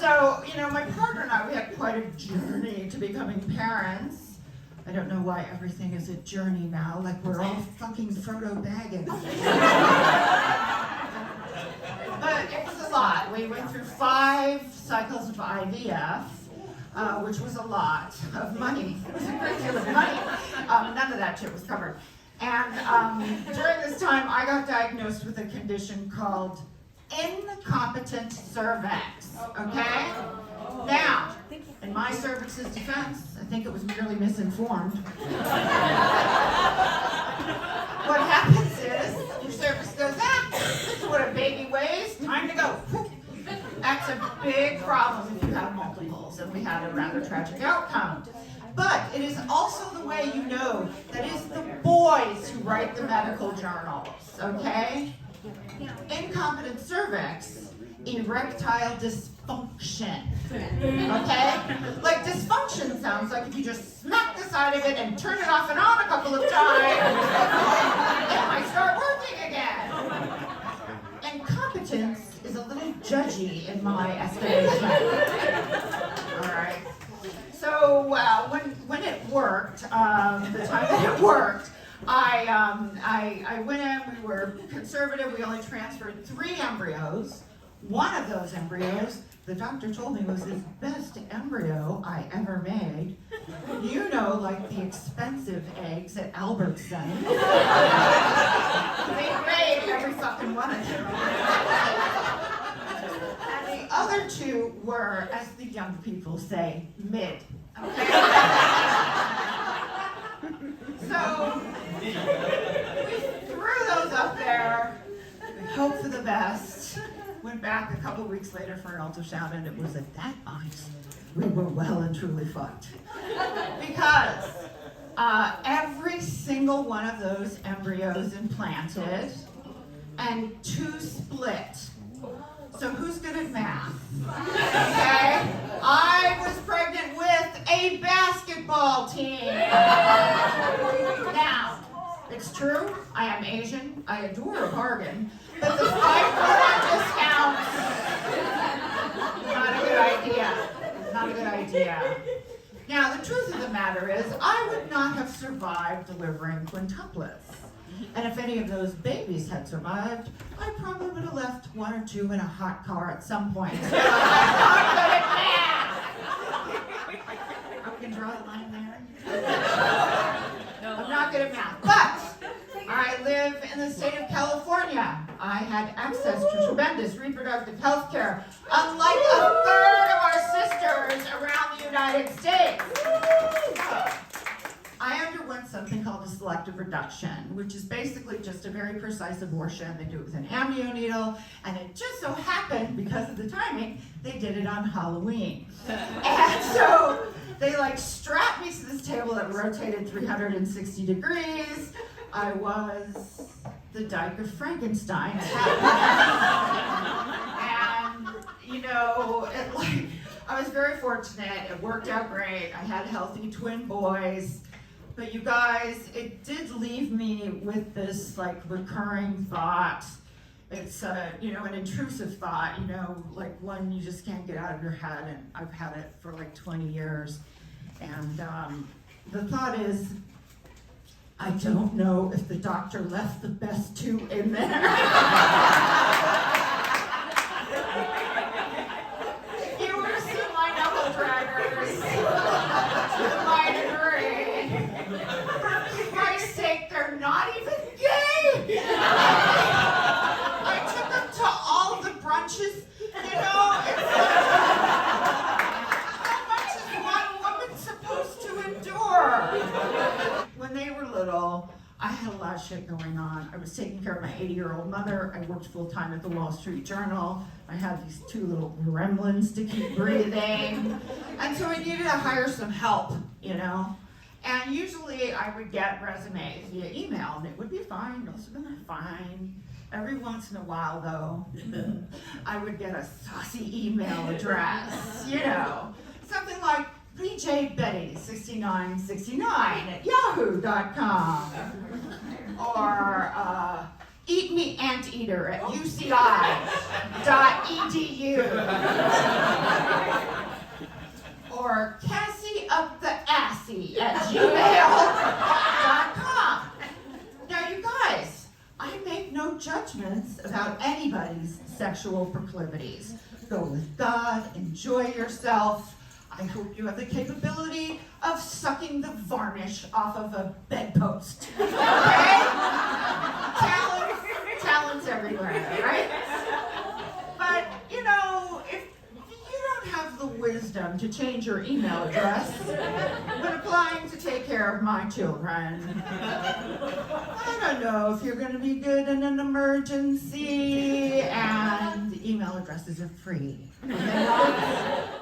So, my partner and I, we had quite a journey to becoming parents. I don't know why everything is a journey now, like we're all fucking Frodo Baggins. But it was a lot. We went through 5 cycles of IVF, which was a lot of money. It was a great deal of money. None of that shit was covered. And during this time, I got diagnosed with a condition called incompetent cervix, okay? Now, in my cervix's defense, I think it was merely misinformed. What happens is, your cervix goes, this is what a baby weighs, time to go. That's a big problem if you have multiples, and we had a rather tragic outcome. But it is also the way you know that it's the boys who write the medical journals, okay? Incompetent cervix, erectile dysfunction, okay? Like dysfunction sounds like if you just smack the side of it and turn it off and on a couple of times, it might start working again. Incompetence is a little judgy in my estimation. All right. So when it worked, the time that it worked, I went in, we were conservative, we only transferred 3 embryos. One of those embryos, the doctor told me was the best embryo I ever made. Like the expensive eggs at Albertson. They grade every fucking one of them. And the other 2 were, as the young people say, mid. Okay? So, we threw those up there, we hoped for the best, went back a couple weeks later for an ultrasound, and it was at that point we were well and truly fucked. Because every single one of those embryos implanted, and 2 split. So who's good at math? Okay? I was pregnant with a basketball team. Now, it's true, I am Asian, I adore a bargain, but the 5% discount, not a good idea. Not a good idea. Now, the truth of the matter is, I would not have survived delivering quintuplets. And if any of those babies had survived, I probably would have left 1 or 2 in a hot car at some point. I'm not good at math. We can draw the line there. I'm not good at math, but I live in the state of California. I had access to tremendous reproductive health care, unlike a third of our sisters around the United States. I underwent something called a selective reduction, which is basically just a very precise abortion. They do it with an amnio needle, and it just so happened, because of the timing, they did it on Halloween. And so they strapped me to this table that rotated 360 degrees. I was the Dyke of Frankenstein. And, I was very fortunate. It worked out great. I had healthy twin boys. But you guys, it did leave me with this recurring thought. It's an intrusive thought, one you just can't get out of your head, and I've had it for 20 years. And the thought is, I don't know if the doctor left the best 2 in there. You were to see my knuckle draggers. My degree. For Christ's sake, they're not even gay! I took them to all the brunches. How much is one woman supposed to endure? When they were little, I had a lot of shit going on. I was taking care of my 80-year-old mother. I worked full-time at the Wall Street Journal. I had these 2 little gremlins to keep breathing. And so I needed to hire some help, And usually I would get resumes via email, and it would be fine. Most of them are fine. Every once in a while, though, I would get a saucy email address, something like BJBetty6969 at yahoo.com, or eatmeanteater at uci.edu. anybody's sexual proclivities. Go with God, enjoy yourself. I hope you have the capability of sucking the varnish off of a bedpost. Okay? Talents everywhere, right? But, you know, if you don't have the wisdom to change your email address when applying to take care of my children, I don't know if you're going to be good in an emergency, and email addresses are free. Are they not?